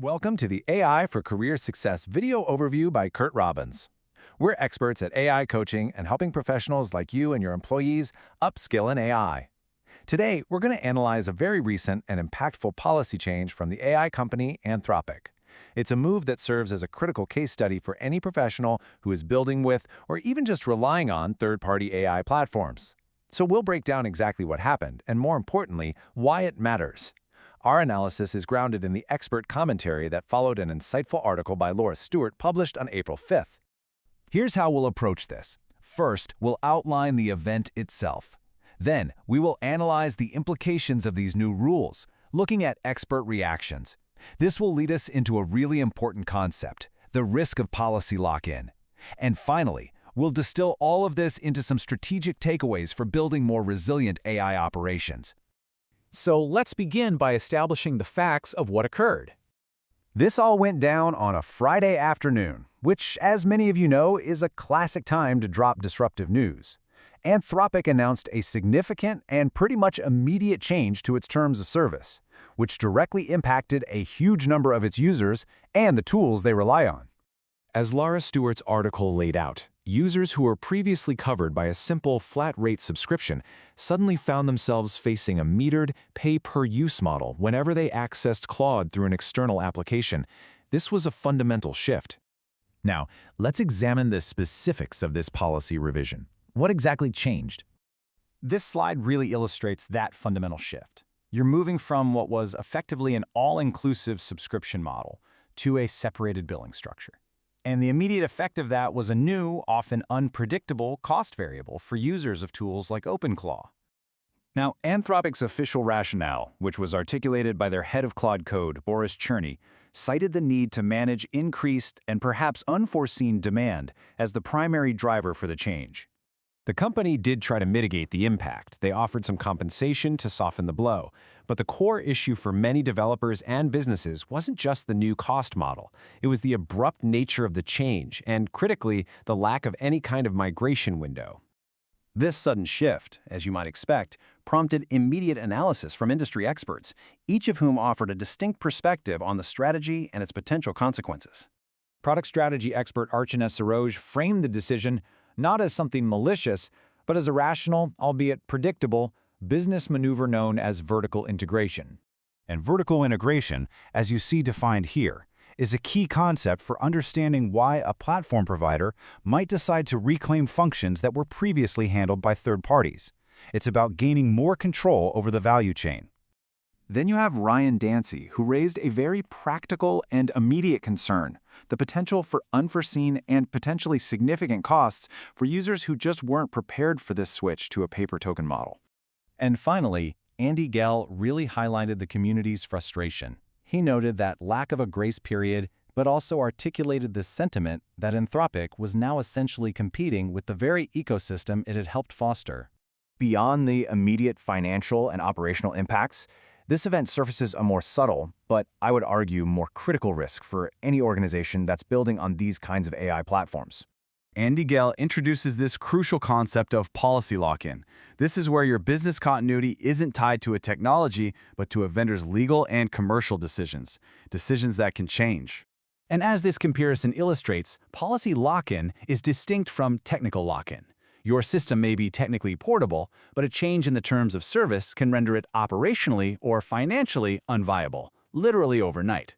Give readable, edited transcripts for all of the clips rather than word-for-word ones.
Welcome to the AI for Career Success video overview by Curt Robbins. We're experts at AI coaching and helping professionals like you and your employees upskill in AI. Today, we're going to analyze a very recent and impactful policy change from the AI company Anthropic. It's a move that serves as a critical case study for any professional who is building with or even just relying on third-party AI platforms. So we'll break down exactly what happened and, more importantly, why it matters. Our analysis is grounded in the expert commentary that followed an insightful article by Laura Stewart published on April 5th. Here's how we'll approach this. First, we'll outline the event itself. Then, we will analyze the implications of these new rules, looking at expert reactions. This will lead us into a really important concept, the risk of policy lock-in. And finally, we'll distill all of this into some strategic takeaways for building more resilient AI operations. So let's begin by establishing the facts of what occurred. This all went down on a Friday afternoon, which, as many of you know, is a classic time to drop disruptive news. Anthropic announced a significant and pretty much immediate change to its terms of service, which directly impacted a huge number of its users and the tools they rely on. As Laura Stewart's article laid out, users who were previously covered by a simple flat-rate subscription suddenly found themselves facing a metered, pay-per-use model whenever they accessed Claude through an external application. This was a fundamental shift. Now, let's examine the specifics of this policy revision. What exactly changed? This slide really illustrates that fundamental shift. You're moving from what was effectively an all-inclusive subscription model to a separated billing structure. And the immediate effect of that was a new, often unpredictable cost variable for users of tools like OpenClaw. Now, Anthropic's official rationale, which was articulated by their head of Claude Code, Boris Cherny, cited the need to manage increased and perhaps unforeseen demand as the primary driver for the change. The company did try to mitigate the impact. They offered some compensation to soften the blow. But the core issue for many developers and businesses wasn't just the new cost model. It was the abrupt nature of the change and, critically, the lack of any kind of migration window. This sudden shift, as you might expect, prompted immediate analysis from industry experts, each of whom offered a distinct perspective on the strategy and its potential consequences. Product strategy expert Archana Saroj framed the decision not as something malicious, but as a rational, albeit predictable, business maneuver known as vertical integration. And vertical integration, as you see defined here, is a key concept for understanding why a platform provider might decide to reclaim functions that were previously handled by third parties. It's about gaining more control over the value chain. Then you have Ryan Dancy, who raised a very practical and immediate concern, the potential for unforeseen and potentially significant costs for users who just weren't prepared for this switch to a pay-per-token model. And finally, Andy Gell really highlighted the community's frustration. He noted that lack of a grace period, but also articulated the sentiment that Anthropic was now essentially competing with the very ecosystem it had helped foster. Beyond the immediate financial and operational impacts, this event surfaces a more subtle, but I would argue more critical risk for any organization that's building on these kinds of AI platforms. Andy Gell introduces this crucial concept of policy lock-in. This is where your business continuity isn't tied to a technology, but to a vendor's legal and commercial decisions that can change. And as this comparison illustrates, policy lock-in is distinct from technical lock-in. Your system may be technically portable, but a change in the terms of service can render it operationally or financially unviable, literally overnight.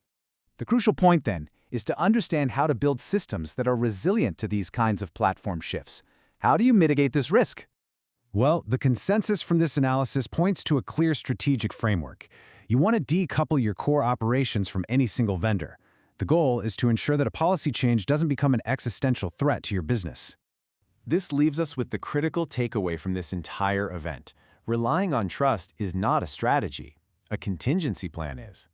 The crucial point, then, is to understand how to build systems that are resilient to these kinds of platform shifts. How do you mitigate this risk? Well, the consensus from this analysis points to a clear strategic framework. You want to decouple your core operations from any single vendor. The goal is to ensure that a policy change doesn't become an existential threat to your business. This leaves us with the critical takeaway from this entire event. Relying on trust is not a strategy. A contingency plan is.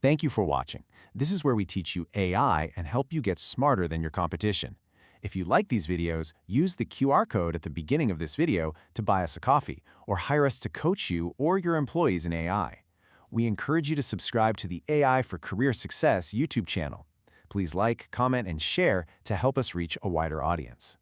Thank you for watching. This is where we teach you AI and help you get smarter than your competition. If you like these videos, use the QR code at the beginning of this video to buy us a coffee or hire us to coach you or your employees in AI. We encourage you to subscribe to the AI for Career Success YouTube channel. Please like, comment, and share to help us reach a wider audience.